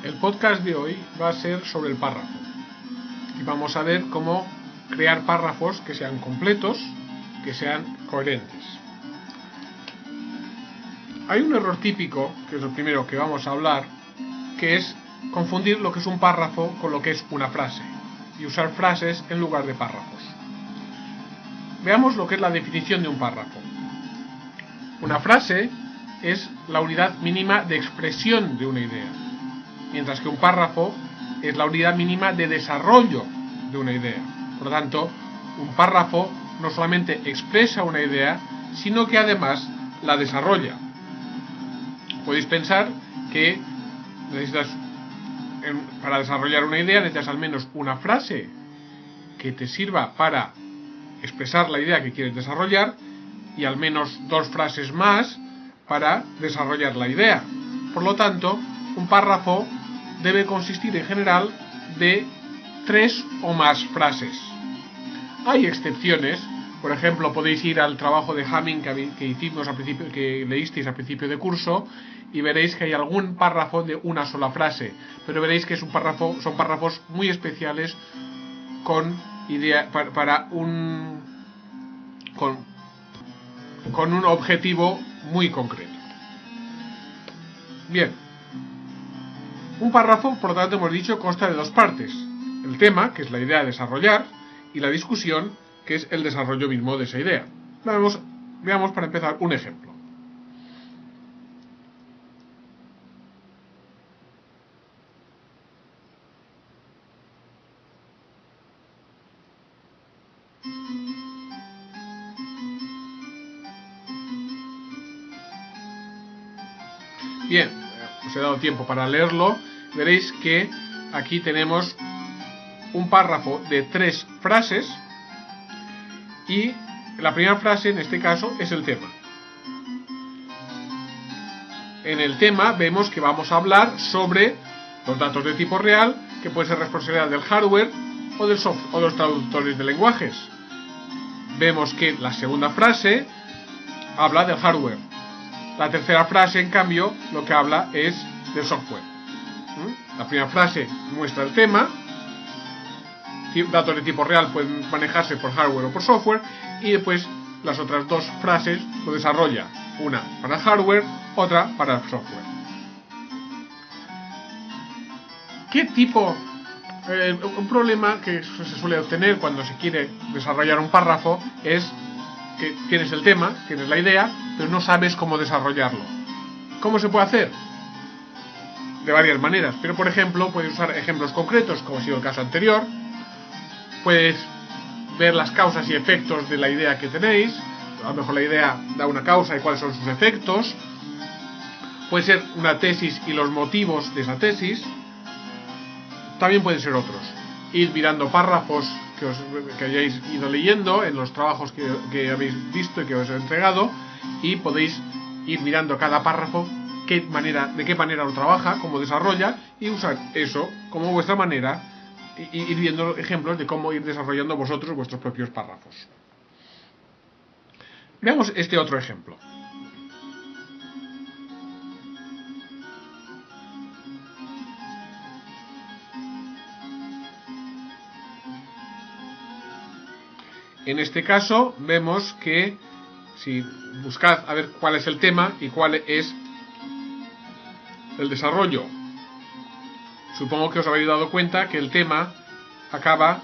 El podcast de hoy va a ser sobre el párrafo y vamos a ver cómo crear párrafos que sean completos, que sean coherentes. Hay un error típico, que es el primero que vamos a hablar, que es confundir lo que es un párrafo con lo que es una frase y usar frases en lugar de párrafos. Veamos lo que es la definición de un párrafo. Una frase es la unidad mínima de expresión de una idea, mientras que un párrafo es la unidad mínima de desarrollo de una idea. Por lo tanto, un párrafo no solamente expresa una idea, sino que además la desarrolla. Podéis pensar que para desarrollar una idea necesitas al menos una frase que te sirva para expresar la idea que quieres desarrollar y al menos dos frases más para desarrollar la idea. Por lo tanto, un párrafo debe consistir en general de 3 o más frases. Hay excepciones. Por ejemplo, podéis ir al trabajo de Hamming que leísteis al principio de curso y veréis que hay algún párrafo de una sola frase, pero veréis que son párrafos muy especiales con un objetivo muy concreto. Bien, un párrafo, por lo tanto, hemos dicho, consta de dos partes: el tema, que es la idea a desarrollar, y la discusión, que es el desarrollo mismo de esa idea. Veamos para empezar un ejemplo. Bien, os he dado tiempo para leerlo. Veréis que aquí tenemos un párrafo de 3 frases y la primera frase en este caso es el tema. En el tema vemos que vamos a hablar sobre los datos de tipo real, que puede ser responsabilidad del hardware o del software o de los traductores de lenguajes. Vemos que la segunda frase habla del hardware. La tercera frase, en cambio, lo que habla es del software. La primera frase muestra el tema. Datos de tipo real pueden manejarse por hardware o por software, y después las otras dos frases lo desarrolla, una para el hardware, otra para el software. ¿Qué tipo? Un problema que se suele obtener cuando se quiere desarrollar un párrafo es que tienes el tema, tienes la idea, pero no sabes cómo desarrollarlo. ¿Cómo se puede hacer? De varias maneras, pero por ejemplo puedes usar ejemplos concretos, como ha sido el caso anterior. Puedes ver las causas y efectos de la idea que tenéis. A lo mejor la idea da una causa y cuáles son sus efectos. Puede ser una tesis y los motivos de esa tesis. También pueden ser otros. Ir mirando párrafos que hayáis ido leyendo en los trabajos que habéis visto y que os he entregado, y podéis ir mirando cada párrafo de qué manera lo trabaja, cómo desarrolla, y usar eso como vuestra manera y ir viendo ejemplos de cómo ir desarrollando vosotros vuestros propios párrafos. Veamos este otro ejemplo. En este caso vemos que si buscad a ver cuál es el tema y cuál es el desarrollo, supongo que os habéis dado cuenta que el tema acaba